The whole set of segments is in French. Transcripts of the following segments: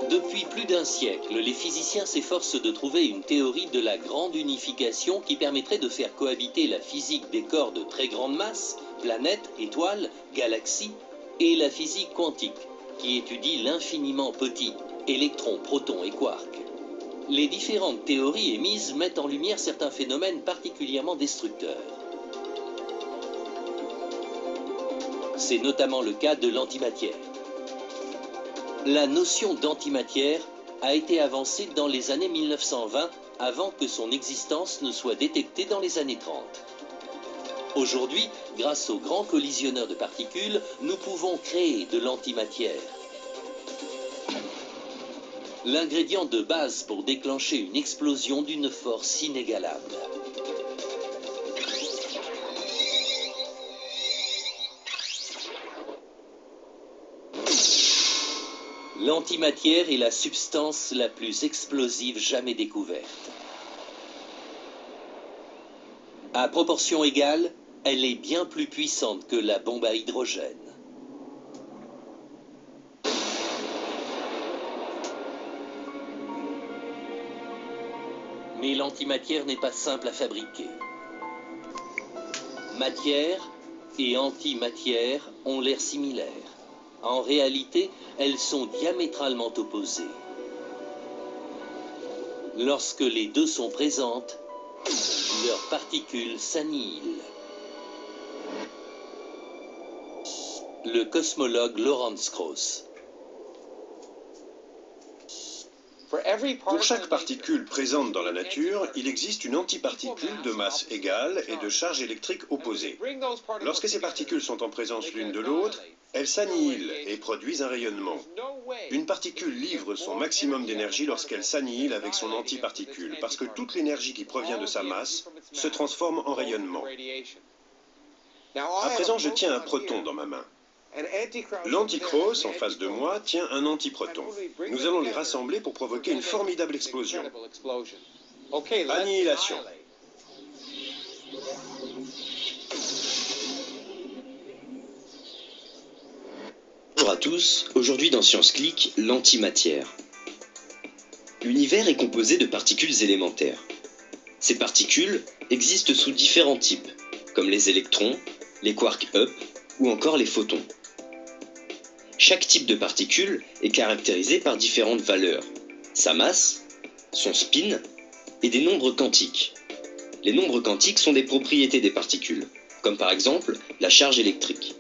Depuis plus d'un siècle, les physiciens s'efforcent de trouver une théorie de la grande unification qui permettrait de faire cohabiter la physique des corps de très grande masse, planètes, étoiles, galaxies, et la physique quantique, qui étudie l'infiniment petit, électrons, protons et quarks. Les différentes théories émises mettent en lumière certains phénomènes particulièrement destructeurs. C'est notamment le cas de l'antimatière. La notion d'antimatière a été avancée dans les années 1920, avant que son existence ne soit détectée dans les années 30. Aujourd'hui, grâce aux grands collisionneurs de particules, nous pouvons créer de l'antimatière. L'ingrédient de base pour déclencher une explosion d'une force inégalable. L'antimatière est la substance la plus explosive jamais découverte. À proportion égale, elle est bien plus puissante que la bombe à hydrogène. Mais l'antimatière n'est pas simple à fabriquer. Matière et antimatière ont l'air similaires. En réalité, elles sont diamétralement opposées. Lorsque les deux sont présentes, leurs particules s'annihilent. Le cosmologue Lawrence Krauss. Pour chaque particule présente dans la nature, il existe une antiparticule de masse égale et de charge électrique opposée. Lorsque ces particules sont en présence l'une de l'autre, elles s'annihilent et produisent un rayonnement. Une particule livre son maximum d'énergie lorsqu'elle s'annihile avec son antiparticule, parce que toute l'énergie qui provient de sa masse se transforme en rayonnement. À présent, je tiens un proton dans ma main. L'anti-Krauss, en face de moi, tient un antiproton. Nous allons les rassembler pour provoquer une formidable explosion. Annihilation. Bonjour à tous, aujourd'hui dans Science Click, l'antimatière. L'univers est composé de particules élémentaires. Ces particules existent sous différents types, comme les électrons, les quarks up ou encore les photons. Chaque type de particule est caractérisé par différentes valeurs, sa masse, son spin et des nombres quantiques. Les nombres quantiques sont des propriétés des particules, comme par exemple la charge électrique.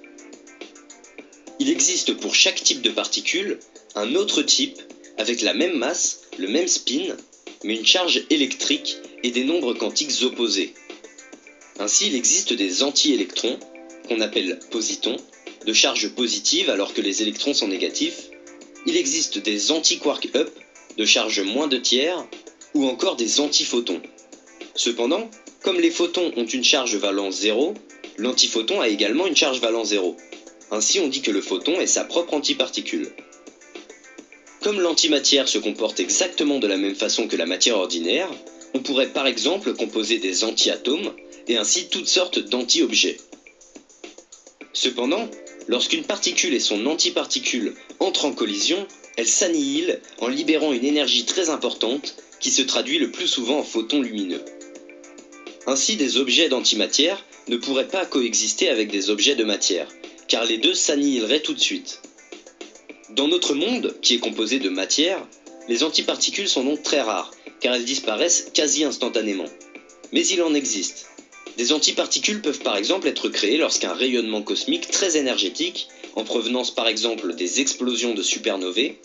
Il existe pour chaque type de particule un autre type avec la même masse, le même spin, mais une charge électrique et des nombres quantiques opposés. Ainsi, il existe des anti-électrons, qu'on appelle positons, de charge positive alors que les électrons sont négatifs. Il existe des anti-quark up, de charge moins 2 tiers, ou encore des antiphotons. Cependant, comme les photons ont une charge valence 0, l'antiphoton a également une charge valence 0. Ainsi, on dit que le photon est sa propre antiparticule. Comme l'antimatière se comporte exactement de la même façon que la matière ordinaire, on pourrait par exemple composer des anti-atomes et ainsi toutes sortes d'anti-objets. Cependant, lorsqu'une particule et son antiparticule entrent en collision, elles s'annihilent en libérant une énergie très importante qui se traduit le plus souvent en photons lumineux. Ainsi, des objets d'antimatière ne pourraient pas coexister avec des objets de matière, car les deux s'annihileraient tout de suite. Dans notre monde, qui est composé de matière, les antiparticules sont donc très rares, car elles disparaissent quasi instantanément. Mais il en existe. Des antiparticules peuvent par exemple être créées lorsqu'un rayonnement cosmique très énergétique, en provenance par exemple des explosions de supernovae,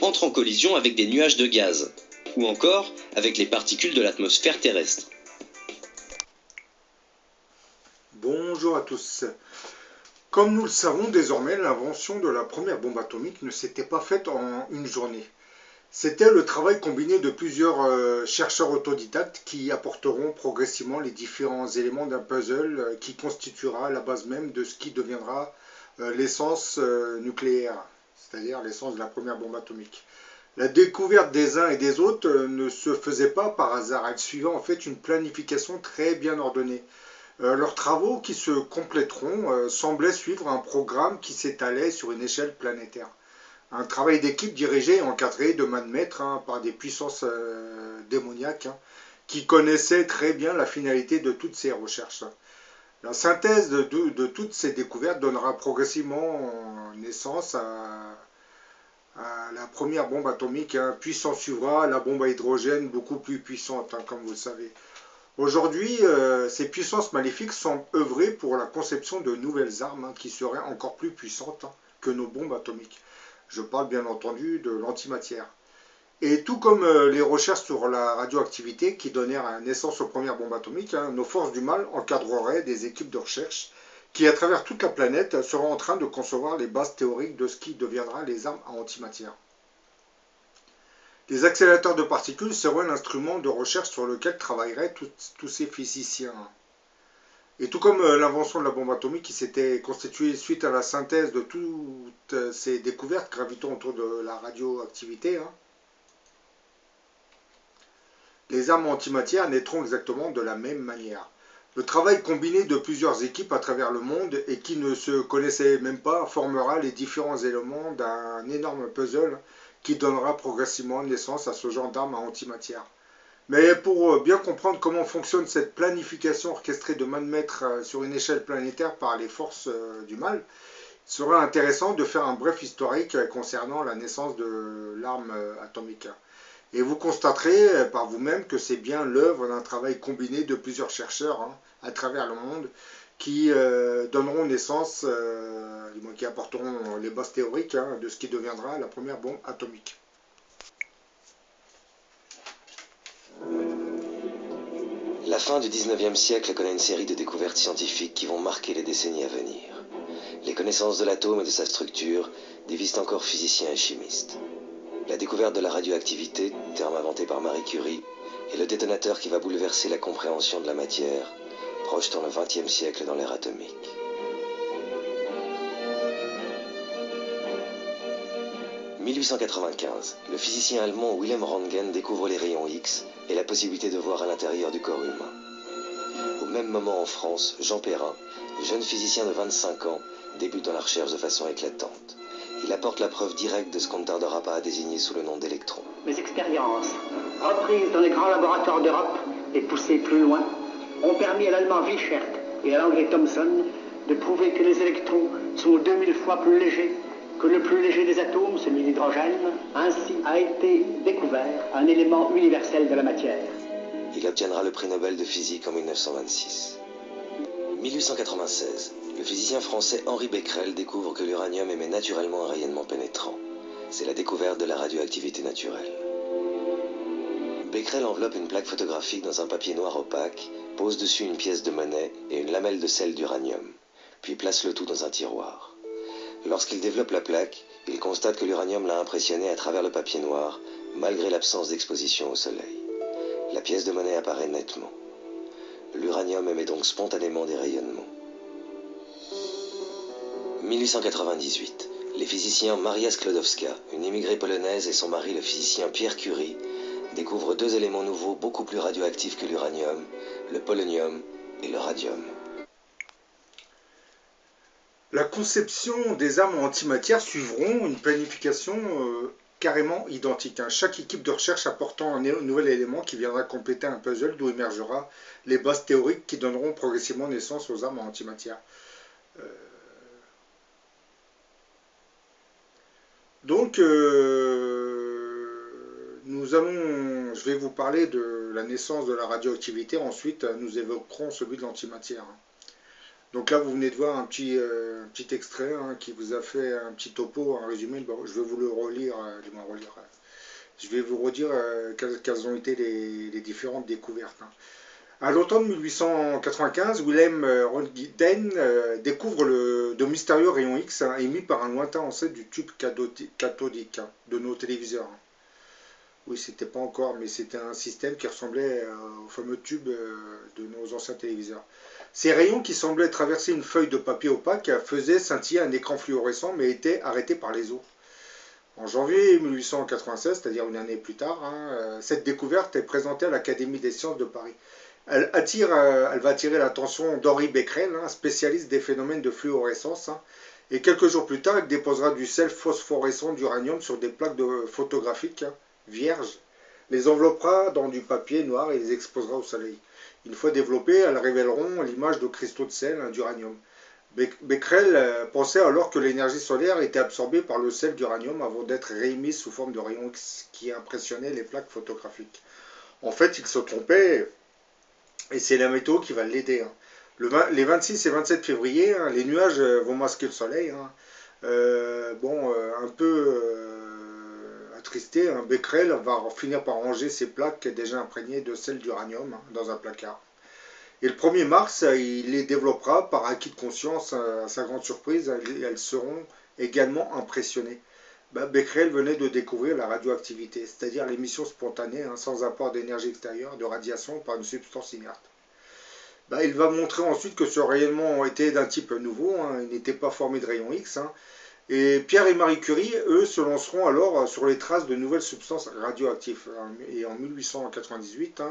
entre en collision avec des nuages de gaz, ou encore avec les particules de l'atmosphère terrestre. Bonjour à tous. Comme nous le savons désormais, l'invention de la première bombe atomique ne s'était pas faite en une journée. C'était le travail combiné de plusieurs chercheurs autodidactes qui apporteront progressivement les différents éléments d'un puzzle qui constituera la base même de ce qui deviendra l'essence nucléaire, c'est-à-dire l'essence de la première bombe atomique. La découverte des uns et des autres ne se faisait pas par hasard, elle suivait en fait une planification très bien ordonnée. Leurs travaux qui se compléteront semblaient suivre un programme qui s'étalait sur une échelle planétaire. Un travail d'équipe dirigé et encadré de main de maître par des puissances démoniaques qui connaissaient très bien la finalité de toutes ces recherches. La synthèse de toutes ces découvertes donnera progressivement naissance à la première bombe atomique, puis s'en suivra la bombe à hydrogène beaucoup plus puissante, comme vous le savez. Aujourd'hui, ces puissances maléfiques sont œuvrées pour la conception de nouvelles armes qui seraient encore plus puissantes que nos bombes atomiques. Je parle bien entendu de l'antimatière. Et tout comme les recherches sur la radioactivité qui donnèrent naissance aux premières bombes atomiques, nos forces du mal encadreraient des équipes de recherche qui, à travers toute la planète, seront en train de concevoir les bases théoriques de ce qui deviendra les armes à antimatière. Les accélérateurs de particules seraient l'instrument de recherche sur lequel travailleraient tous ces physiciens. Et tout comme l'invention de la bombe atomique qui s'était constituée suite à la synthèse de toutes ces découvertes gravitant autour de la radioactivité, les armes antimatière naîtront exactement de la même manière. Le travail combiné de plusieurs équipes à travers le monde et qui ne se connaissaient même pas formera les différents éléments d'un énorme puzzle qui donnera progressivement naissance à ce genre d'armes à antimatière. Mais pour bien comprendre comment fonctionne cette planification orchestrée de main de maître sur une échelle planétaire par les forces du mal, il sera intéressant de faire un bref historique concernant la naissance de l'arme atomique. Et vous constaterez par vous-même que c'est bien l'œuvre d'un travail combiné de plusieurs chercheurs à travers le monde qui donneront naissance, qui apporteront les bases théoriques de ce qui deviendra la première bombe atomique. La fin du 19e siècle connaît une série de découvertes scientifiques qui vont marquer les décennies à venir. Les connaissances de l'atome et de sa structure divisent encore physiciens et chimistes. La découverte de la radioactivité, terme inventé par Marie Curie, est le détonateur qui va bouleverser la compréhension de la matière, projetant le XXe siècle dans l'ère atomique. « 1895, le physicien allemand Wilhelm Röntgen découvre les rayons X et la possibilité de voir à l'intérieur du corps humain. Au même moment en France, Jean Perrin, jeune physicien de 25 ans, débute dans la recherche de façon éclatante. Il apporte la preuve directe de ce qu'on ne tardera pas à désigner sous le nom d'électron. Mes expériences, reprises dans les grands laboratoires d'Europe et poussées plus loin, ont permis à l'allemand Wiechert et à l'anglais Thomson de prouver que les électrons sont 2000 fois plus légers que le plus léger des atomes, celui d'hydrogène. Ainsi a été découvert un élément universel de la matière. Il obtiendra le prix Nobel de physique en 1926. 1896, le physicien français Henri Becquerel découvre que l'uranium émet naturellement un rayonnement pénétrant. C'est la découverte de la radioactivité naturelle. Becquerel enveloppe une plaque photographique dans un papier noir opaque, pose dessus une pièce de monnaie et une lamelle de sel d'uranium, puis place le tout dans un tiroir. Lorsqu'il développe la plaque, il constate que l'uranium l'a impressionné à travers le papier noir, malgré l'absence d'exposition au soleil. La pièce de monnaie apparaît nettement. L'uranium émet donc spontanément des rayonnements. 1898. Les physiciens Maria Sklodowska, une immigrée polonaise, et son mari, le physicien Pierre Curie, découvrent deux éléments nouveaux beaucoup plus radioactifs que l'uranium, le polonium et le radium. La conception des armes en antimatière suivront une planification carrément identique. Chaque équipe de recherche apportant un nouvel élément qui viendra compléter un puzzle d'où émergera les bases théoriques qui donneront progressivement naissance aux armes en antimatière. Donc, je vais vous parler de la naissance de la radioactivité. Ensuite, nous évoquerons celui de l'antimatière. Donc là, vous venez de voir un petit extrait qui vous a fait un petit topo, un résumé. Bon, je vais vous le relire, je vais vous redire quelles ont été les différentes découvertes. À l'automne 1895, Wilhelm Röntgen découvre de mystérieux rayons X émis par un lointain ancêtre du tube cathodique de nos téléviseurs. Oui, c'était pas encore, mais c'était un système qui ressemblait au fameux tube de nos anciens téléviseurs. Ces rayons qui semblaient traverser une feuille de papier opaque faisaient scintiller un écran fluorescent mais étaient arrêtés par les eaux. En janvier 1896, c'est-à-dire une année plus tard, cette découverte est présentée à l'Académie des sciences de Paris. Elle va attirer l'attention d'Henri Becquerel, spécialiste des phénomènes de fluorescence, Et quelques jours plus tard, il déposera du sel phosphorescent d'uranium sur des plaques photographiques vierges, les enveloppera dans du papier noir et les exposera au soleil. Une fois développées, elles révéleront l'image de cristaux de sel d'uranium. Becquerel pensait alors que l'énergie solaire était absorbée par le sel d'uranium avant d'être réémise sous forme de rayons X qui impressionnaient les plaques photographiques. En fait, il se trompait et c'est la météo qui va l'aider. Les 26 et 27 février, les nuages vont masquer le soleil. Un peu attristé, Becquerel va finir par ranger ses plaques déjà imprégnées de sel d'uranium dans un placard. Et le 1er mars, il les développera par acquis de conscience, à sa grande surprise, elles seront également impressionnées. Becquerel venait de découvrir la radioactivité, c'est-à-dire l'émission spontanée, sans apport d'énergie extérieure, de radiation par une substance inerte. Il va montrer ensuite que ce rayonnement était d'un type nouveau, il n'était pas formé de rayons X. Et Pierre et Marie Curie, eux, se lanceront alors sur les traces de nouvelles substances radioactives. Et en 1898,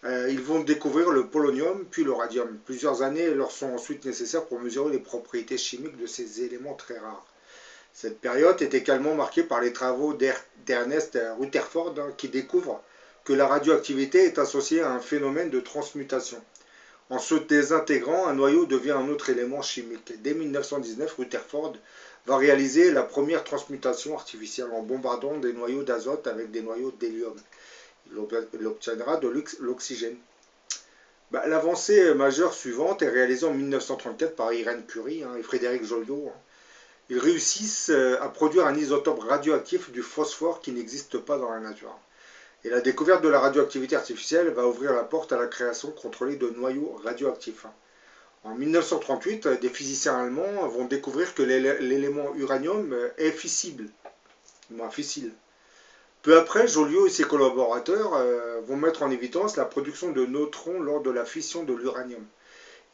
ils vont découvrir le polonium puis le radium. Plusieurs années leur sont ensuite nécessaires pour mesurer les propriétés chimiques de ces éléments très rares. Cette période est également marquée par les travaux d'Ernest Rutherford qui découvre que la radioactivité est associée à un phénomène de transmutation. En se désintégrant, un noyau devient un autre élément chimique. Dès 1919, Rutherford va réaliser la première transmutation artificielle en bombardant des noyaux d'azote avec des noyaux d'hélium. Il obtiendra de l'oxygène. L'avancée majeure suivante est réalisée en 1934 par Irène Curie et Frédéric Joliot. Ils réussissent à produire un isotope radioactif du phosphore qui n'existe pas dans la nature. Et la découverte de la radioactivité artificielle va ouvrir la porte à la création contrôlée de noyaux radioactifs. En 1938, des physiciens allemands vont découvrir que l'élément uranium est fissible. Peu après, Joliot et ses collaborateurs vont mettre en évidence la production de neutrons lors de la fission de l'uranium.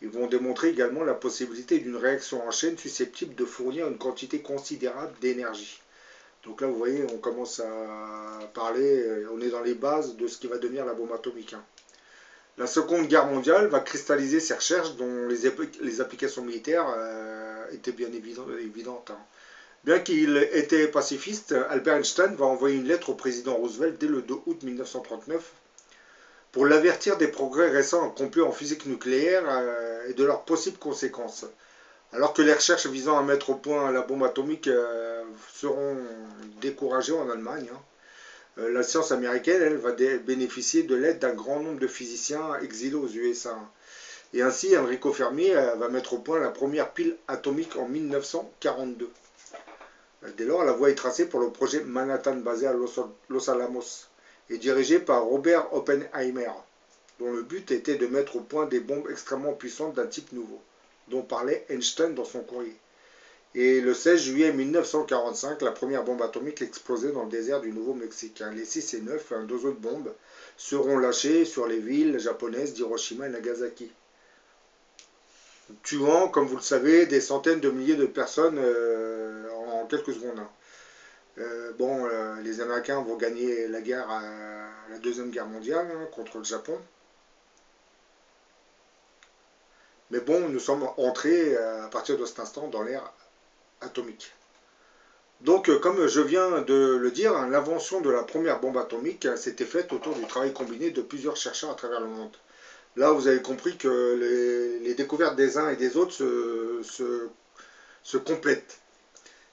Ils vont démontrer également la possibilité d'une réaction en chaîne susceptible de fournir une quantité considérable d'énergie. Donc là, vous voyez, on commence à parler, on est dans les bases de ce qui va devenir la bombe atomique. La Seconde Guerre mondiale va cristalliser ces recherches dont les applications militaires étaient bien évidentes. Bien qu'il était pacifiste, Albert Einstein va envoyer une lettre au président Roosevelt dès le 2 août 1939 pour l'avertir des progrès récents accomplis en physique nucléaire et de leurs possibles conséquences. Alors que les recherches visant à mettre au point la bombe atomique seront découragées en Allemagne, la science américaine, elle, va bénéficier de l'aide d'un grand nombre de physiciens exilés aux USA. Et ainsi, Enrico Fermi va mettre au point la première pile atomique en 1942. Dès lors, la voie est tracée pour le projet Manhattan basé à Los Alamos et dirigé par Robert Oppenheimer, dont le but était de mettre au point des bombes extrêmement puissantes d'un type nouveau, dont parlait Einstein dans son courrier. Et le 16 juillet 1945, la première bombe atomique explosait dans le désert du Nouveau-Mexique. Les 6 et 9, deux autres bombes, seront lâchées sur les villes japonaises d'Hiroshima et Nagasaki, tuant, comme vous le savez, des centaines de milliers de personnes en quelques secondes. Les Américains vont gagner la guerre, la Deuxième Guerre mondiale contre le Japon. Mais bon, nous sommes entrés à partir de cet instant dans l'ère atomique. Donc, comme je viens de le dire, l'invention de la première bombe atomique s'était faite autour du travail combiné de plusieurs chercheurs à travers le monde. Là, vous avez compris que les découvertes des uns et des autres se complètent.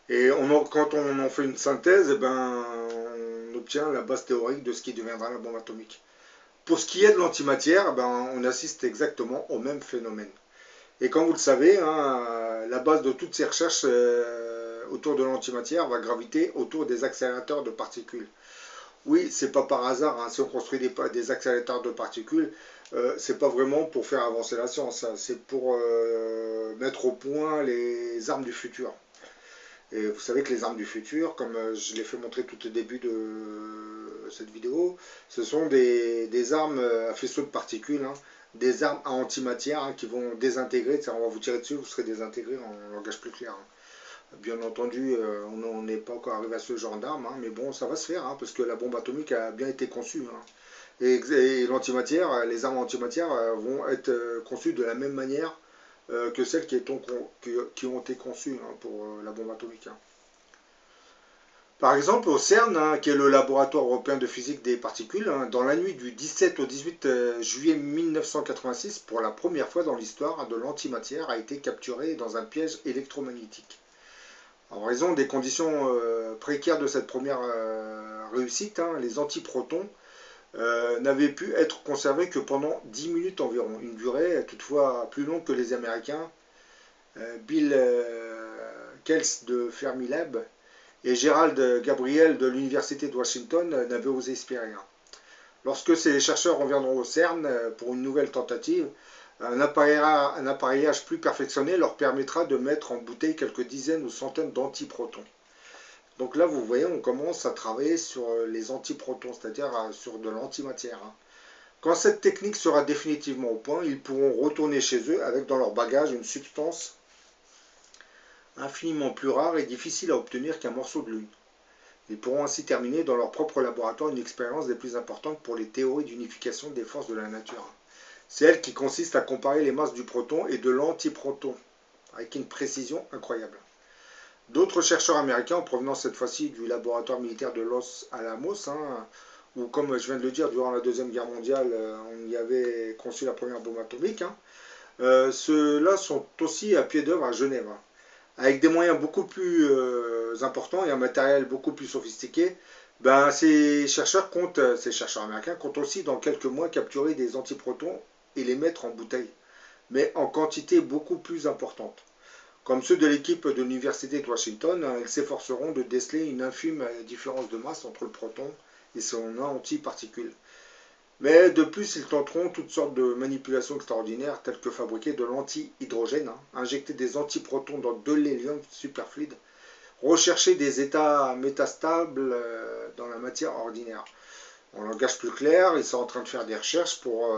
Et quand on en fait une synthèse, on obtient la base théorique de ce qui deviendra la bombe atomique. Pour ce qui est de l'antimatière, on assiste exactement au même phénomène. Et comme vous le savez, la base de toutes ces recherches autour de l'antimatière va graviter autour des accélérateurs de particules. Oui, c'est pas par hasard, si on construit des accélérateurs de particules, c'est pas vraiment pour faire avancer la science, c'est pour mettre au point les armes du futur. Et vous savez que les armes du futur, comme je l'ai fait montrer tout au début de cette vidéo, ce sont des armes à faisceau de particules, des armes à antimatière qui vont désintégrer, on va vous tirer dessus, vous serez désintégré en langage plus clair. Bien entendu, on n'est pas encore arrivé à ce genre d'armes, mais bon, ça va se faire, parce que la bombe atomique a bien été conçue. Et l'antimatière, les armes antimatière vont être conçues de la même manière que celles qui ont été conçues pour la bombe atomique. Par exemple, au CERN, qui est le laboratoire européen de physique des particules, dans la nuit du 17 au 18 juillet 1986, pour la première fois dans l'histoire, de l'antimatière a été capturée dans un piège électromagnétique. En raison des conditions précaires de cette première réussite, les antiprotons n'avaient pu être conservés que pendant 10 minutes environ, une durée toutefois plus longue que les Américains Bill Kels de Fermilab et Gerald Gabriel de l'Université de Washington n'avaient osé espérer. Lorsque ces chercheurs reviendront au CERN pour une nouvelle tentative, un appareillage plus perfectionné leur permettra de mettre en bouteille quelques dizaines ou centaines d'antiprotons. Donc là, vous voyez, on commence à travailler sur les antiprotons, c'est-à-dire sur de l'antimatière. Quand cette technique sera définitivement au point, ils pourront retourner chez eux avec dans leur bagage une substance infiniment plus rare et difficile à obtenir qu'un morceau de lune. Ils pourront ainsi terminer dans leur propre laboratoire une expérience des plus importantes pour les théories d'unification des forces de la nature. C'est elle qui consiste à comparer les masses du proton et de l'antiproton, avec une précision incroyable. D'autres chercheurs américains, en provenance cette fois-ci du laboratoire militaire de Los Alamos, où, comme je viens de le dire, durant la Deuxième Guerre mondiale, on y avait conçu la première bombe atomique, ceux-là sont aussi à pied d'œuvre à Genève. Avec des moyens beaucoup plus importants et un matériel beaucoup plus sophistiqué, ces chercheurs américains comptent aussi dans quelques mois capturer des antiprotons et les mettre en bouteille, mais en quantité beaucoup plus importante. Comme ceux de l'équipe de l'Université de Washington, ils s'efforceront de déceler une infime différence de masse entre le proton et son antiparticule. Mais de plus, ils tenteront toutes sortes de manipulations extraordinaires, telles que fabriquer de l'anti-hydrogène, injecter des antiprotons dans de l'hélium superfluide, rechercher des états métastables dans la matière ordinaire. En langage plus clair, ils sont en train de faire des recherches pour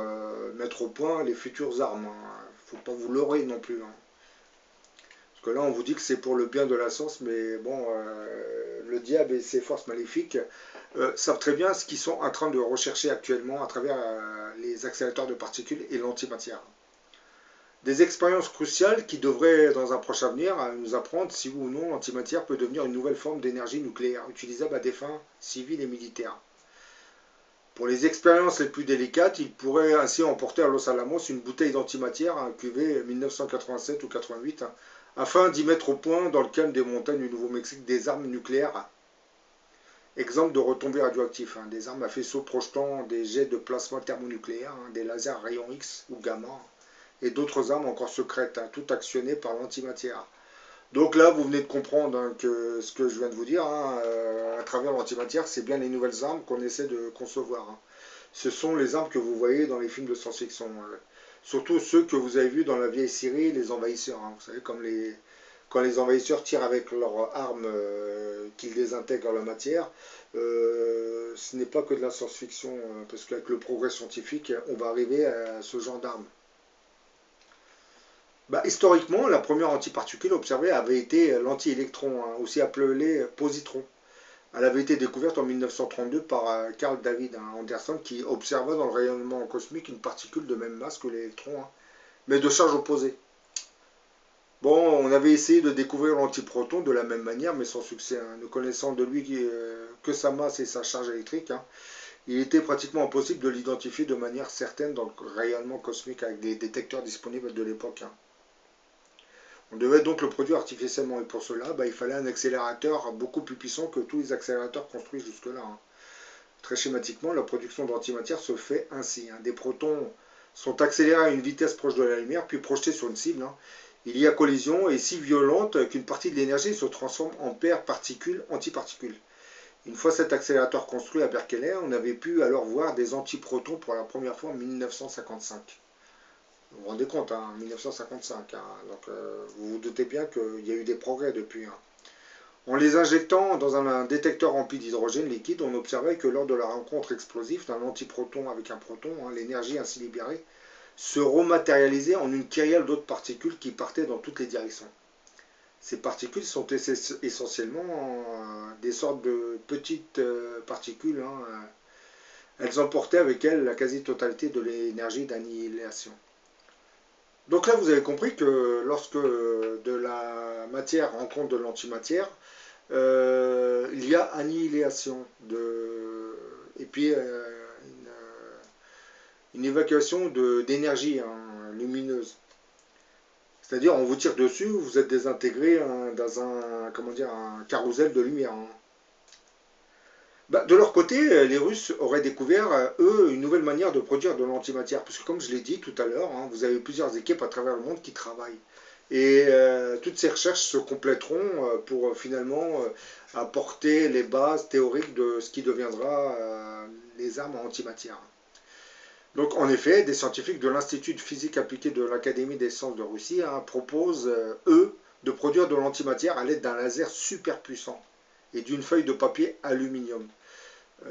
mettre au point les futures armes. Il ne faut pas vous leurrer non plus. Parce que là, on vous dit que c'est pour le bien de la science, mais bon, le diable et ses forces maléfiques savent très bien ce qu'ils sont en train de rechercher actuellement à travers les accélérateurs de particules et l'antimatière. Des expériences cruciales qui devraient, dans un proche avenir, nous apprendre si oui ou non l'antimatière peut devenir une nouvelle forme d'énergie nucléaire, utilisable à des fins civiles et militaires. Pour les expériences les plus délicates, il pourrait ainsi emporter à Los Alamos une bouteille d'antimatière, un QV 1987 ou 88, afin d'y mettre au point, dans le calme des montagnes du Nouveau-Mexique, des armes nucléaires. Exemple de retombées radioactives, des armes à faisceaux projetant des jets de plasma thermonucléaire, des lasers rayons X ou gamma, et d'autres armes encore secrètes, toutes actionnées par l'antimatière. Donc là, vous venez de comprendre que ce que je viens de vous dire, à travers l'antimatière, c'est bien les nouvelles armes qu'on essaie de concevoir. Ce sont les armes que vous voyez dans les films de science-fiction. Surtout ceux que vous avez vus dans la vieille série, les envahisseurs. Vous savez, comme quand les envahisseurs tirent avec leurs armes qu'ils désintègrent dans la matière, ce n'est pas que de la science-fiction, parce qu'avec le progrès scientifique, on va arriver à ce genre d'armes. Historiquement, la première antiparticule observée avait été l'antiélectron, aussi appelé positron. Elle avait été découverte en 1932 par Carl David Anderson, qui observa dans le rayonnement cosmique une particule de même masse que l'électron, mais de charge opposée. Bon, on avait essayé de découvrir l'antiproton de la même manière, mais sans succès. Ne connaissant de lui que sa masse et sa charge électrique, il était pratiquement impossible de l'identifier de manière certaine dans le rayonnement cosmique avec des détecteurs disponibles de l'époque. On devait donc le produire artificiellement, et pour cela, il fallait un accélérateur beaucoup plus puissant que tous les accélérateurs construits jusque-là. Très schématiquement, la production d'antimatière se fait ainsi. Des protons sont accélérés à une vitesse proche de la lumière, puis projetés sur une cible. Il y a collision, et si violente qu'une partie de l'énergie se transforme en paire particules-antiparticules. Une fois cet accélérateur construit à Berkeley, on avait pu alors voir des antiprotons pour la première fois en 1955. Vous vous rendez compte, 1955, donc vous vous doutez bien qu'il y a eu des progrès depuis. En les injectant dans un détecteur rempli d'hydrogène liquide, on observait que lors de la rencontre explosive d'un antiproton avec un proton, l'énergie ainsi libérée se rematérialisait en une kyrielle d'autres particules qui partaient dans toutes les directions. Ces particules sont essentiellement des sortes de petites particules. Elles emportaient avec elles la quasi-totalité de l'énergie d'annihilation. Donc là, vous avez compris que lorsque de la matière rencontre de l'antimatière, il y a annihilation et puis une évacuation d'énergie lumineuse. C'est-à-dire, on vous tire dessus, vous êtes désintégré dans un carrousel de lumière. De leur côté, les Russes auraient découvert, eux, une nouvelle manière de produire de l'antimatière. Puisque, comme je l'ai dit tout à l'heure, vous avez plusieurs équipes à travers le monde qui travaillent. Et toutes ces recherches se compléteront pour finalement apporter les bases théoriques de ce qui deviendra les armes en antimatière. Donc, en effet, des scientifiques de l'Institut de physique appliquée de l'Académie des sciences de Russie proposent, eux, de produire de l'antimatière à l'aide d'un laser super puissant et d'une feuille de papier aluminium.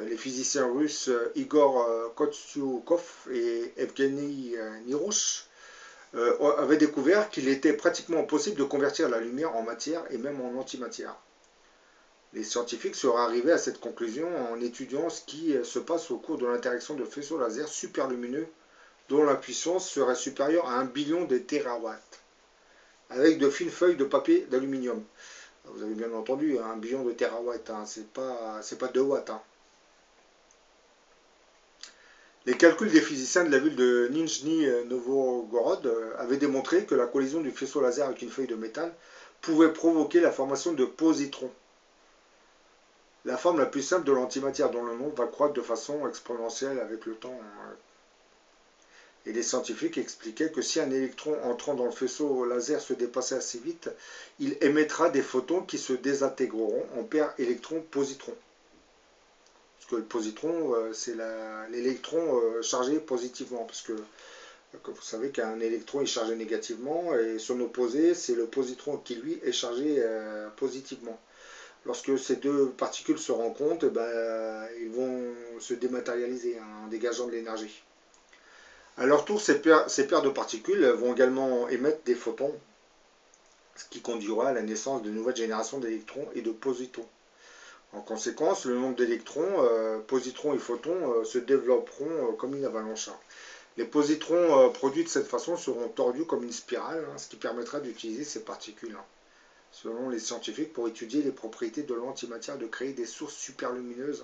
Les physiciens russes Igor Kostyukov et Evgeny Nirosh avaient découvert qu'il était pratiquement possible de convertir la lumière en matière et même en antimatière. Les scientifiques seraient arrivés à cette conclusion en étudiant ce qui se passe au cours de l'interaction de faisceaux laser super lumineux dont la puissance serait supérieure à 1 billion de térawatts, avec de fines feuilles de papier d'aluminium. Vous avez bien entendu, 1 billion de térawatts, c'est pas 2 watts. Les calculs des physiciens de la ville de Nijni Novgorod avaient démontré que la collision du faisceau laser avec une feuille de métal pouvait provoquer la formation de positrons. La forme la plus simple de l'antimatière dont le nombre va croître de façon exponentielle avec le temps. Et les scientifiques expliquaient que si un électron entrant dans le faisceau laser se déplaçait assez vite, il émettra des photons qui se désintégreront en paires électron-positron. Parce que le positron, c'est l'électron chargé positivement. Parce que, comme vous savez qu'un électron est chargé négativement, et son opposé, c'est le positron qui, lui, est chargé positivement. Lorsque ces deux particules se rencontrent, ils vont se dématérialiser en dégageant de l'énergie. À leur tour, ces paires de particules vont également émettre des photons, ce qui conduira à la naissance de nouvelles générations d'électrons et de positrons. En conséquence, le nombre d'électrons, positrons et photons se développeront comme une avalanche. Les positrons produits de cette façon seront tordus comme une spirale, ce qui permettra d'utiliser ces particules, selon les scientifiques, pour étudier les propriétés de l'antimatière de créer des sources superlumineuses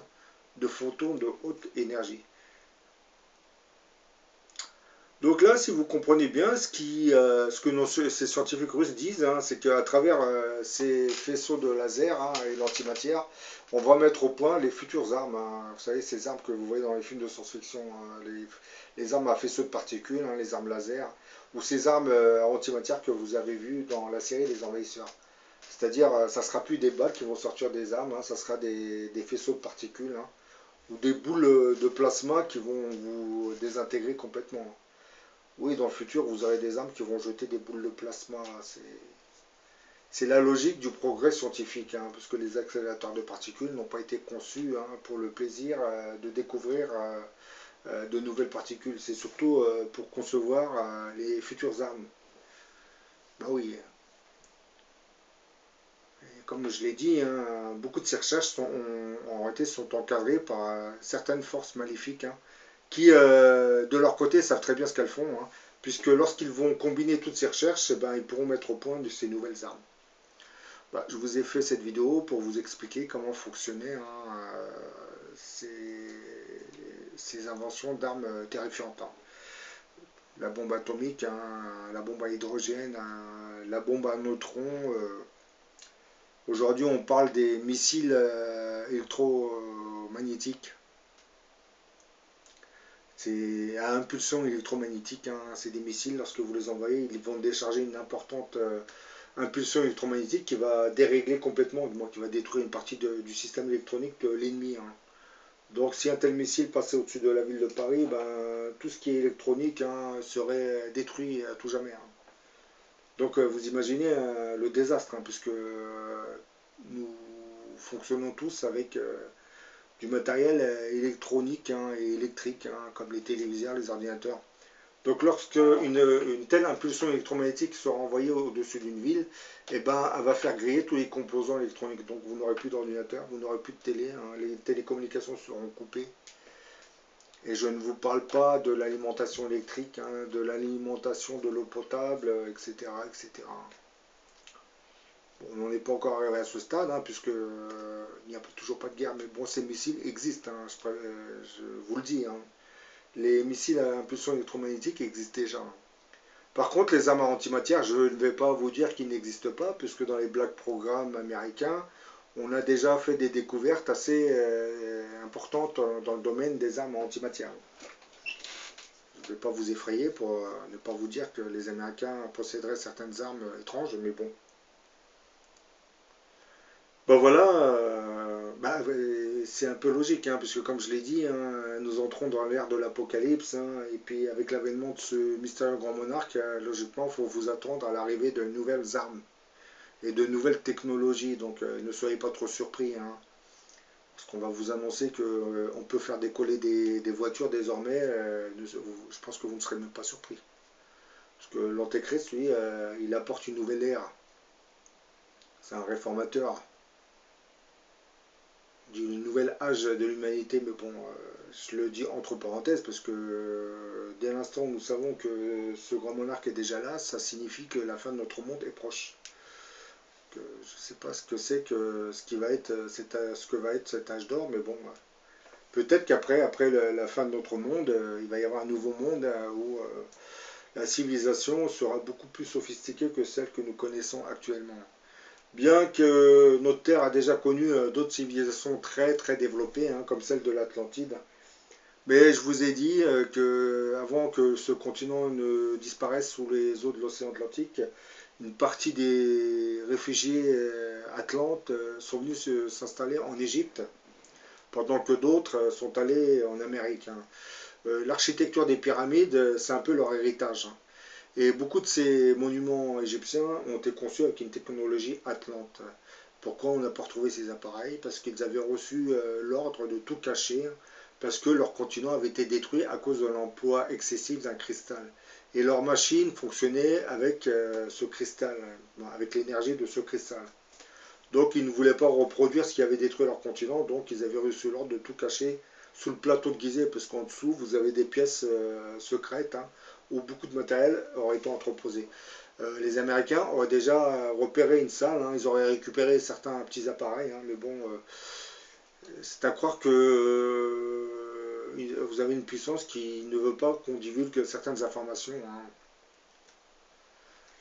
de photons de haute énergie. Donc là, si vous comprenez bien, ce que ces scientifiques russes disent, c'est qu'à travers ces faisceaux de laser et l'antimatière, on va mettre au point les futures armes. Vous savez, ces armes que vous voyez dans les films de science-fiction, les armes à faisceaux de particules, les armes laser, ou ces armes à antimatière que vous avez vues dans la série des Envahisseurs. C'est-à-dire, ça ne sera plus des balles qui vont sortir des armes, ça sera des faisceaux de particules, ou des boules de plasma qui vont vous désintégrer complètement. Oui, dans le futur, vous aurez des armes qui vont jeter des boules de plasma. C'est la logique du progrès scientifique, parce que les accélérateurs de particules n'ont pas été conçus pour le plaisir de découvrir de nouvelles particules. C'est surtout pour concevoir les futures armes. Ben oui. Et comme je l'ai dit, beaucoup de ces recherches sont encadrées par certaines forces maléfiques, qui, de leur côté, savent très bien ce qu'elles font, puisque lorsqu'ils vont combiner toutes ces recherches, ils pourront mettre au point de ces nouvelles armes. Je vous ai fait cette vidéo pour vous expliquer comment fonctionnaient ces inventions d'armes terrifiantes. La bombe atomique, la bombe à hydrogène, la bombe à neutrons. Aujourd'hui, on parle des missiles électromagnétiques. C'est à impulsion électromagnétique, c'est des missiles, lorsque vous les envoyez, ils vont décharger une importante impulsion électromagnétique qui va dérégler complètement, qui va détruire une partie du système électronique de l'ennemi. Donc si un tel missile passait au-dessus de la ville de Paris, tout ce qui est électronique serait détruit à tout jamais. Donc vous imaginez le désastre, puisque nous fonctionnons tous avec du matériel électronique et électrique, comme les téléviseurs, les ordinateurs. Donc lorsque une telle impulsion électromagnétique sera envoyée au-dessus d'une ville, elle va faire griller tous les composants électroniques. Donc vous n'aurez plus d'ordinateur, vous n'aurez plus de télé, les télécommunications seront coupées. Et je ne vous parle pas de l'alimentation électrique, hein, de l'alimentation de l'eau potable, etc. etc. Bon, on n'est pas encore arrivé à ce stade, hein, puisque il n'y a toujours pas de guerre, mais bon, ces missiles existent, hein, je vous le dis. Hein. Les missiles à impulsion électromagnétique existent déjà. Par contre, les armes antimatière, je ne vais pas vous dire qu'ils n'existent pas, puisque dans les Black Programmes américains, on a déjà fait des découvertes assez importantes dans le domaine des armes antimatière. Je ne vais pas vous effrayer pour ne pas vous dire que les Américains posséderaient certaines armes étranges, mais bon. Ben voilà, c'est un peu logique, hein, puisque comme je l'ai dit, hein, nous entrons dans l'ère de l'apocalypse, hein, et puis avec l'avènement de ce mystérieux grand monarque, logiquement, il faut vous attendre à l'arrivée de nouvelles armes et de nouvelles technologies, donc ne soyez pas trop surpris, hein, parce qu'on va vous annoncer qu'on peut faire décoller des voitures désormais, je pense que vous ne serez même pas surpris. Parce que l'Antéchrist, lui, il apporte une nouvelle ère, c'est un réformateur du nouvel âge de l'humanité, mais bon, je le dis entre parenthèses, parce que dès l'instant où nous savons que ce grand monarque est déjà là, ça signifie que la fin de notre monde est proche. Je ne sais pas ce que c'est que ce que va être cet âge d'or, mais bon, peut-être qu'après la fin de notre monde, il va y avoir un nouveau monde où la civilisation sera beaucoup plus sophistiquée que celle que nous connaissons actuellement. Bien que notre Terre a déjà connu d'autres civilisations très très développées, hein, comme celle de l'Atlantide. Mais je vous ai dit qu'avant que ce continent ne disparaisse sous les eaux de l'océan Atlantique, une partie des réfugiés atlantes sont venus s'installer en Égypte, pendant que d'autres sont allés en Amérique. Hein. L'architecture des pyramides, c'est un peu leur héritage. Hein. Et beaucoup de ces monuments égyptiens ont été conçus avec une technologie atlante. Pourquoi on n'a pas retrouvé ces appareils? Parce qu'ils avaient reçu l'ordre de tout cacher, parce que leur continent avait été détruit à cause de l'emploi excessif d'un cristal. Et leur machine fonctionnait avec ce cristal, avec l'énergie de ce cristal. Donc ils ne voulaient pas reproduire ce qui avait détruit leur continent, donc ils avaient reçu l'ordre de tout cacher sous le plateau de Gizeh, parce qu'en dessous vous avez des pièces secrètes, hein, où beaucoup de matériel aurait été entreposé. Les Américains auraient déjà repéré une salle, hein, ils auraient récupéré certains petits appareils, hein, mais bon, c'est à croire que vous avez une puissance qui ne veut pas qu'on divulgue certaines informations. Hein.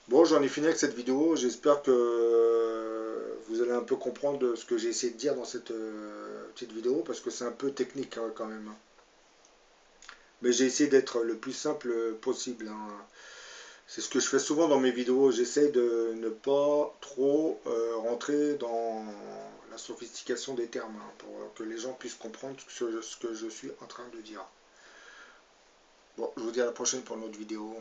Bon, j'en ai fini avec cette vidéo, j'espère que vous allez un peu comprendre ce que j'ai essayé de dire dans cette petite vidéo, parce que c'est un peu technique hein, quand même. Mais j'ai essayé d'être le plus simple possible. Hein. C'est ce que je fais souvent dans mes vidéos. J'essaie de ne pas trop rentrer dans la sophistication des termes, hein, pour que les gens puissent comprendre ce que je suis en train de dire. Bon, je vous dis à la prochaine pour une autre vidéo.